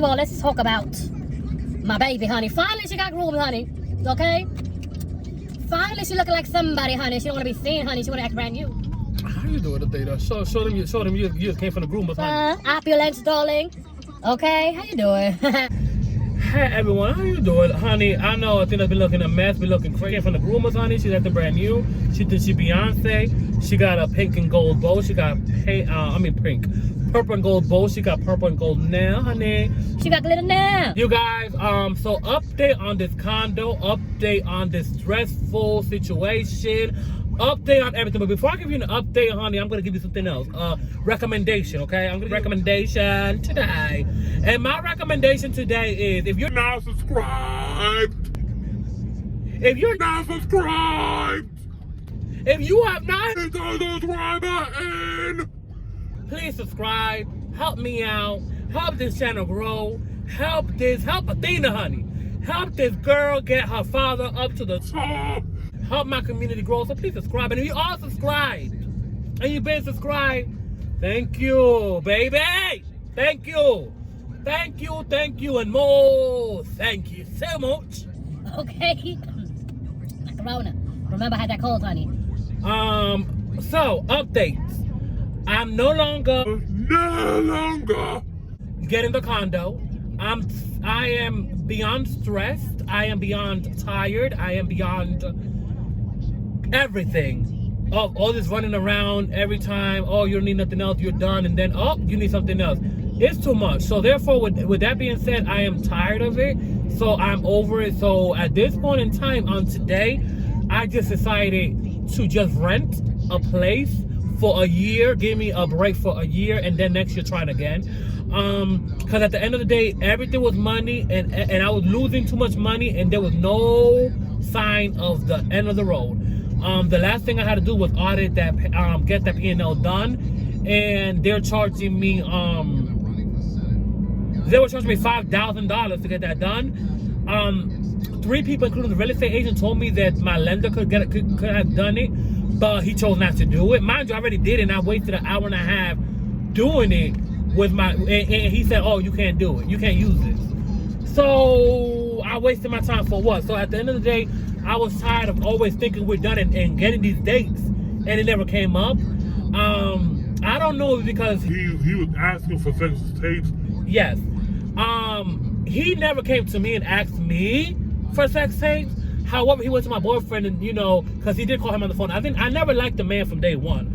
all, let's talk about my baby, honey. Finally, she got groomed, honey. Okay? Finally, she looking like somebody, honey. She don't want to be seen, honey. She want to act brand new. How you doing today, though? Show them you just came from the groomers, honey. Opulence, darling. Okay, how you doing? Hey, everyone. How you doing, honey? I know Athena's been looking a mess, been looking crazy. Came from the groomers, honey. She's acting brand new. She thinks she Beyonce. She got a pink and gold bow. She got pink. Purple and gold bow. She got purple and gold nail, honey. She got glitter nail. You guys, so update on this condo, update on this stressful situation, update on everything. But before I give you an update, honey, I'm gonna give you something else. Recommendation, okay? I'm gonna recommendation today. And my recommendation today is if you're not subscribed, if you have not hit the subscribe button, please subscribe, help me out, help this channel grow, help Athena, honey. Help this girl get her father up to the top. Help my community grow, so please subscribe. And if you are subscribed, and you've been subscribed, thank you, baby. Thank you. Thank you, and more. Thank you so much. Okay. Corona. Remember I had that cold, honey. So, updates. I'm no longer getting the condo. I am beyond stressed. I am beyond tired. I am beyond everything. All this running around every time. Oh, you don't need nothing else. You're done. And then, oh, you need something else. It's too much. So therefore, with that being said, I am tired of it. So I'm over it. So at this point in time, on today, I just decided to just rent a place for a year. Give me a break for a year, and then next year try it again. Because at the end of the day, everything was money, and I was losing too much money, and there was no sign of the end of the road. The last thing I had to do was audit that, get that P&L done, and they're charging me, they were charging me $5,000 to get that done. 3 people, including the real estate agent, told me that my lender could have done it, but he chose not to do it. Mind you, I already did it, and I wasted an hour and a half doing it with and he said, oh, you can't do it. You can't use this. So I wasted my time for what? So at the end of the day, I was tired of always thinking we're done and getting these dates, and it never came up. I don't know, because he was asking for sex tapes. Yes. He never came to me and asked me for sex tapes. However, he went to my boyfriend, and because he did call him on the phone. I never liked the man from day one.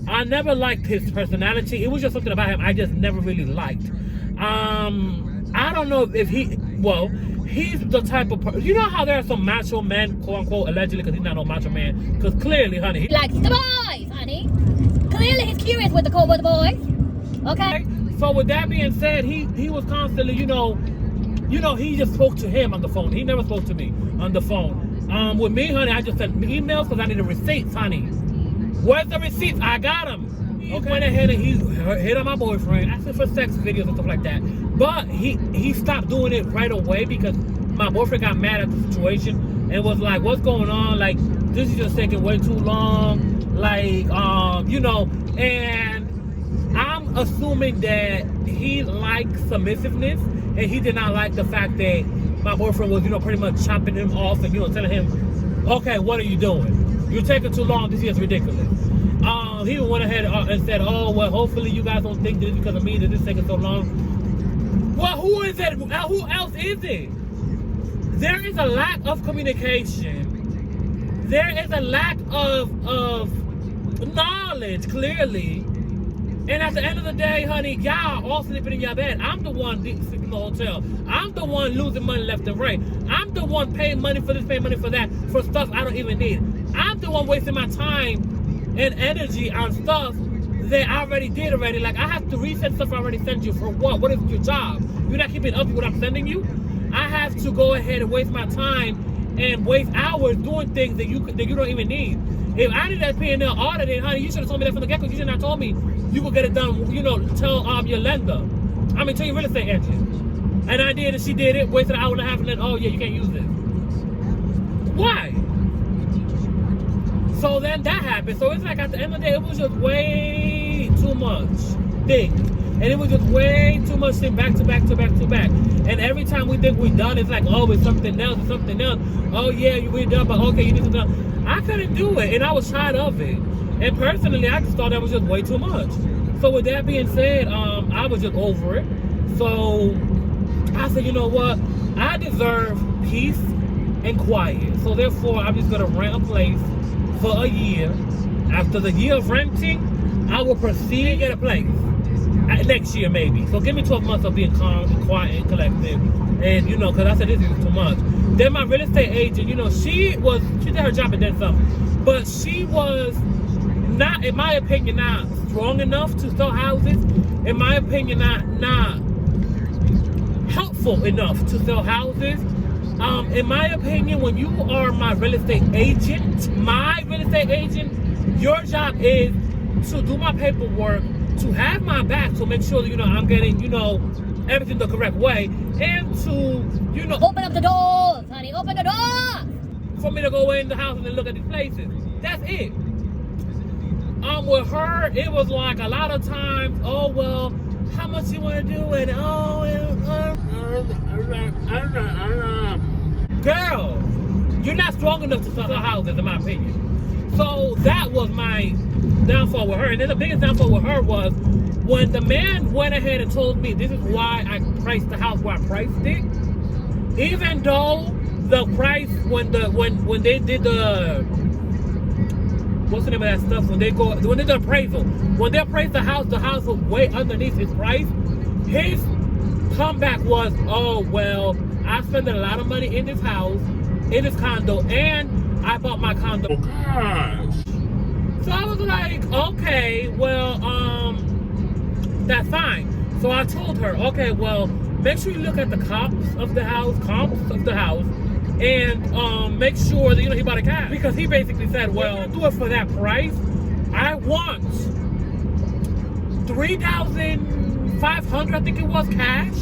I never liked his personality. It was just something about him I just never really liked. I don't know if he's the type of person. You know how there are some macho men, quote unquote, allegedly, because he's not no macho man. Because clearly, honey, he likes the boys, honey. Clearly, he's curious with the boys. Okay. So with that being said, he was constantly, he just spoke to him on the phone. He never spoke to me on the phone. With me, honey, I just sent emails because I needed receipts, honey. Where's the receipts? I got them. He went ahead and he hit on my boyfriend, asking for sex videos and stuff like that. But he stopped doing it right away because my boyfriend got mad at the situation and was like, what's going on? Like, this is just taking way too long. Like, and I'm assuming that he likes submissiveness, and he did not like the fact that my boyfriend was, pretty much chopping him off and, telling him, okay, what are you doing? You're taking too long. This is ridiculous. He went ahead and said, oh, well, hopefully you guys don't think this is because of me that this is taking so long. Well, who is it? Who else is it? There is a lack of communication. There is a lack of knowledge, clearly. And at the end of the day, honey, y'all all sleeping in your bed. I'm the one sleeping in the hotel. I'm the one losing money left and right. I'm the one paying money for this, paying money for that, for stuff I don't even need. I'm the one wasting my time and energy on stuff that I already did already. Like, I have to resend stuff I already sent you. For what? What is your job? You're not keeping up with what I'm sending you? I have to go ahead and waste my time and waste hours doing things that you don't even need. If I did that P&L audit, then, honey, you should have told me that from the get-go. You should not have told me you could get it done, tell your lender. Tell your real estate agent. And I did, and she did it, wasted an hour and a half, and then, oh, yeah, you can't use this. Why? So then that happened. So it's like at the end of the day, it was just way too much things. And it was just way too much thing back to back to back to back. And every time we think we're done, it's like, oh, it's something else, it's something else. Oh yeah, we're done, but okay, you need to done. I couldn't do it, and I was tired of it. And personally, I just thought that was just way too much. So with that being said, I was just over it. So I said, you know what? I deserve peace and quiet. So therefore, I'm just gonna rent a place for a year. After the year of renting, I will proceed to get a place. Next year maybe. So give me 12 months of being calm and quiet and collective. And you know, because I said this is too much. Then my real estate agent, you know, she did her job and then some. But she was not, in my opinion, not strong enough to sell houses. In my opinion, not helpful enough to sell houses. In my opinion, when you are my real estate agent, your job is to do my paperwork, to have my back, to make sure that, you know, I'm getting, you know, everything the correct way, and to, you know, Open up the doors, honey. Open the door. for me to go in the house and look at these places. That's it. With her, it was like a lot of times, oh, well, how much you want to do it? Oh, girl, you're not strong enough to sell houses, in my opinion. So that was my downfall with her. And then the biggest downfall with her was when the man went ahead and told me this is why I priced the house where I priced it. Even though the price when they did the what's the name of that stuff, when they did the appraisal, when they appraised the house was way underneath his price. His comeback was, oh well, I spent a lot of money in this house, in this condo, and I bought my condo. Oh gosh. So I was like, okay, well, that's fine. So I told her, okay, well, make sure you look at the comps of the house, and make sure that, you know, he bought a cash. Because he basically said, well, do it for that price. I want $3,500, I think it was, cash.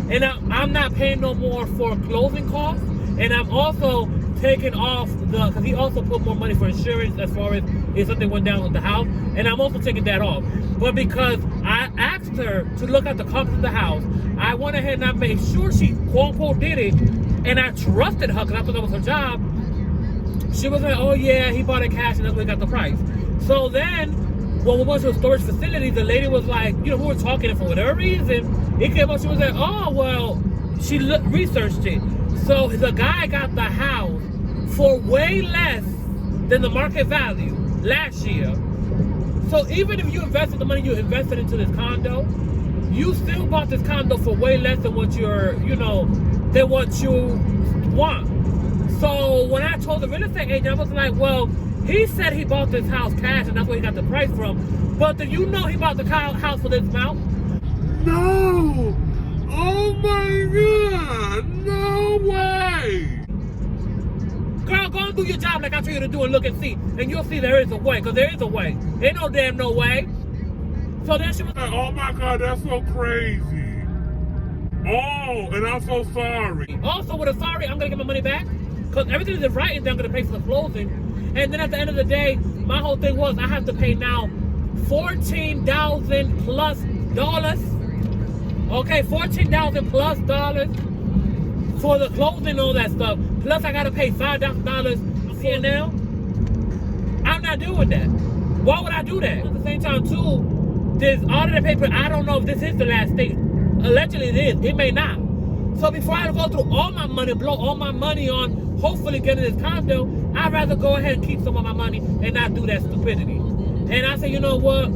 And I'm not paying no more for closing costs. And I'm also taking off because he also put more money for insurance as far as if something went down with the house. And I'm also taking that off. But because I asked her to look at the comps of the house, I went ahead and I made sure she quote unquote did it. And I trusted her because I thought that was her job. She was like, oh yeah, he bought it cash and that's where he got the price. So then, when we went to a storage facility, the lady was like, you know, we were talking, and for whatever reason, it came up, she was like, oh, well, she researched it. So the guy got the house for way less than the market value last year. So even if you invested the money you invested into this condo, you still bought this condo for way less than what you're, you know, than what you want. So when I told the real estate agent, I was like, well, he said he bought this house cash and that's where he got the price from. But do you know he bought the house for this amount? No! Oh my God! No way! Girl, go and do your job like I told you to do and look and see. And you'll see there is a way, because there is a way. Ain't no damn no way. So then she was like, Oh my God, that's so crazy. Oh, and I'm so sorry. also with a sorry, I'm going to get my money back. Because everything is in writing that I'm going to pay for the closing. And then at the end of the day, my whole thing was I have to pay now $14,000 plus dollars. Okay, $14,000 plus dollars for the closing and all that stuff. Plus I got to pay $5,000 for now. I'm not doing that. Why would I do that? At the same time, too, this audit paper, I don't know if this is the last state. Allegedly it is. It may not. So before I go through all my money, blow all my money on hopefully getting this condo, I'd rather go ahead and keep some of my money and not do that stupidity. And I say, you know what?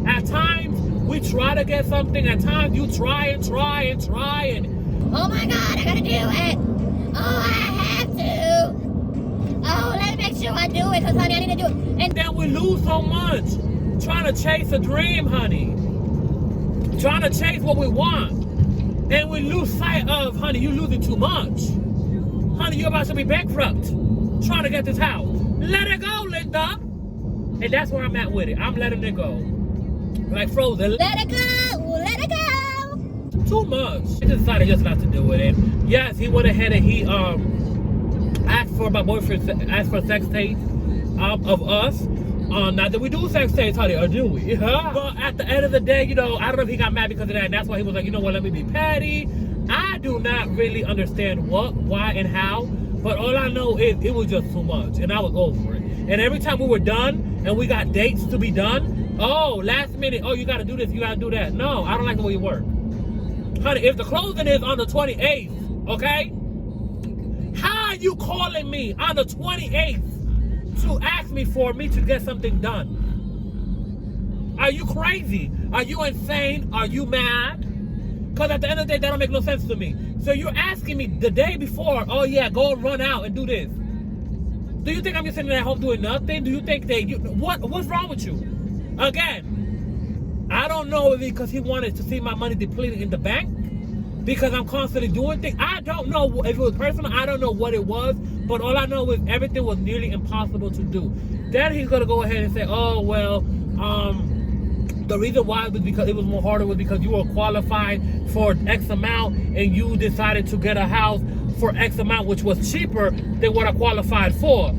At times, we try to get something. At times, you try and try and try and... Oh my God, I gotta do it. Oh, I have to. Oh, let me make sure I do it, because, honey, I need to do it. And then we lose so much trying to chase a dream, honey. Trying to chase what we want. And we lose sight of, honey, you're losing too much. Honey, you're about to be bankrupt trying to get this house. Let it go, Linda. And that's where I'm at with it. I'm letting it go. Like Frozen. Let it go. Let it go. Too much. I decided just not to do it. And yes, he went ahead and he asked for my boyfriend, asked for sex tape of us. Not that we do sex tapes, honey, or do we? But at the end of the day, you know, I don't know if he got mad because of that, and that's why he was like, you know what, let me be petty. I do not really understand what, why, and how, but all I know is it was just too much, and I was over it. And every time we were done, and we got dates to be done, oh, last minute, oh, you gotta do this, you gotta do that. No, I don't like the way you work. Honey, if the closing is on the 28th, okay? How are you calling me on the 28th to ask me for me to get something done? Are you crazy? Are you insane? Are you mad? Because at the end of the day, that don't make no sense to me. So you're asking me the day before, oh yeah, go run out and do this. Do you think I'm just sitting at home doing nothing? Do you think that what's wrong with you? Again, I don't know if because he wanted to see my money depleted in the bank, because I'm constantly doing things. I don't know if it was personal. I don't know what it was, but all I know is everything was nearly impossible to do. Then he's gonna go ahead and say, oh well, the reason why was because it was more harder was because you were qualified for X amount and you decided to get a house for X amount, which was cheaper than what I qualified for.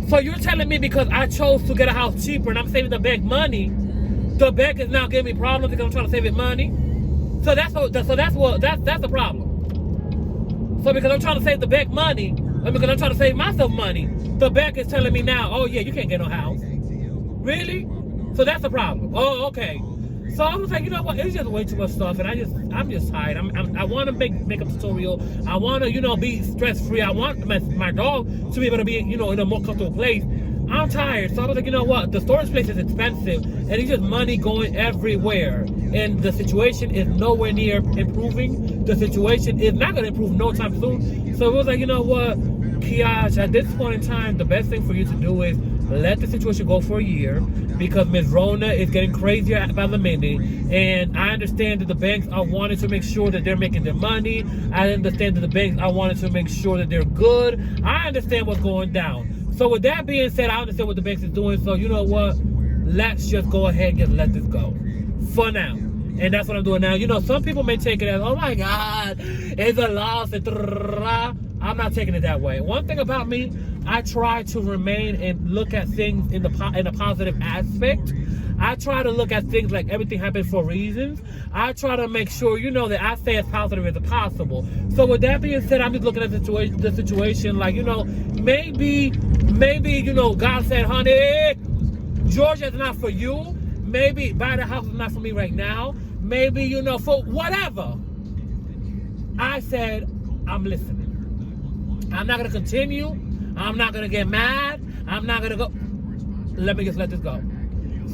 So you're telling me because I chose to get a house cheaper and I'm saving the bank money, the bank is now giving me problems because I'm trying to save it money? So that's the problem. So because I'm trying to save the bank money, and because I'm trying to save myself money, the bank is telling me now, oh yeah, you can't get no house. Really? So that's the problem. Oh, okay. So I was like, you know what? It's just way too much stuff, and I'm just tired. I want to make a tutorial. I want to, you know, be stress free. I want my dog to be able to be, you know, in a more comfortable place. I'm tired. So I was like, you know what? The storage place is expensive, and it's just money going everywhere, and the situation is nowhere near improving. The situation is not going to improve no time soon. So it was like, you know what, Kiaj, at this point in time, the best thing for you to do is let the situation go for a year, because Ms. Rona is getting crazier by the minute, and I understand that the banks are wanting to make sure that they're making their money. I understand that the banks are wanting to make sure that they're good. I understand what's going down. So with that being said, I understand what the banks is doing. So you know what? Let's just go ahead and just let this go for now. And that's what I'm doing now. You know, some people may take it as, oh my God, it's a loss. I'm not taking it that way. One thing about me, I try to remain and look at things in a positive aspect. I try to look at things like everything happens for reasons. I try to make sure, you know, that I stay as positive as possible. So with that being said, I'm just looking at the situation like, you know, maybe, you know, God said, honey, Georgia is not for you. Maybe buy the house is not for me right now. Maybe, you know, for whatever. I said, I'm listening. I'm not going to continue. I'm not going to get mad. I'm not going to go. Let me just let this go.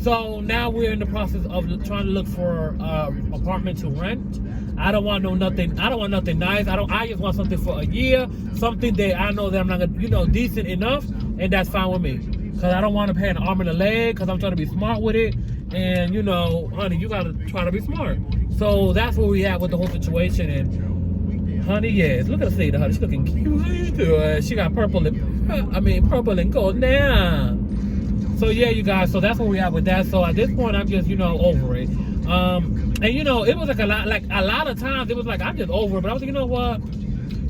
So now we're in the process of trying to look for an apartment to rent. I don't want nothing. I don't want nothing nice. I just want something for a year. Something that I know that I'm not going to, you know, decent enough. And that's fine with me. Because I don't want to pay an arm and a leg. Because I'm trying to be smart with it. And, you know, honey, you got to try to be smart. So that's where we at with the whole situation. And, honey, yes. Look at the state of her. She's looking cute. She got purple and gold now. So, yeah, you guys. So that's where we at with that. So at this point, I'm just, you know, over it. And, you know, it was like a lot of times, it was like, I'm just over it. But I was like, you know what?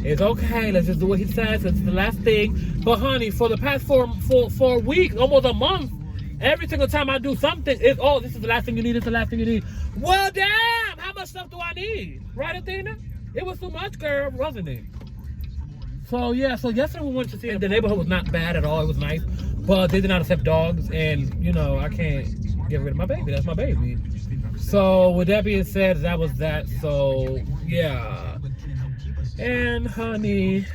It's okay. Let's just do what he says. It's the last thing. But, honey, for the past four weeks, almost a month, every single time I do something, it's, oh, this is the last thing you need, this is the last thing you need. Well, damn, how much stuff do I need? Right, Athena? It was too much, girl, wasn't it? So, yeah, so yesterday we went to see, the neighborhood was not bad at all. It was nice, but they did not accept dogs, and, you know, I can't get rid of my baby. That's my baby. So, with that being said, that was that. So, yeah. And, honey,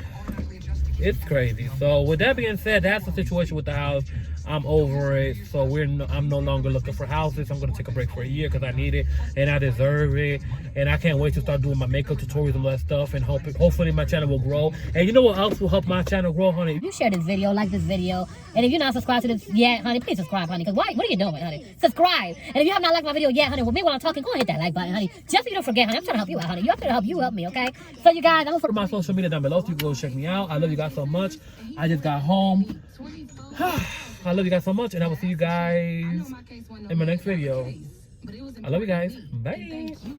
it's crazy. So, with that being said, that's the situation with the house. I'm over it. So I'm no longer looking for houses. I'm gonna take a break for a year because I need it and I deserve it. And I can't wait to start doing my makeup tutorials and all that stuff. And hopefully my channel will grow. And you know what else will help my channel grow, honey? You share this video, like this video, and if you're not subscribed to this yet, honey, please subscribe, honey. Because what are you doing, honey? Subscribe. And if you have not liked my video yet, honey, with me while I'm talking, go and hit that like button, honey. Just so you don't forget, honey. I'm trying to help you out, honey. I'm trying to help you help me, okay? So you guys, I'm gonna put my social media down below so you can go check me out. I love you guys so much. I just got home. I love you guys so much, and I will see you guys in my next video. I love you guys. Bye.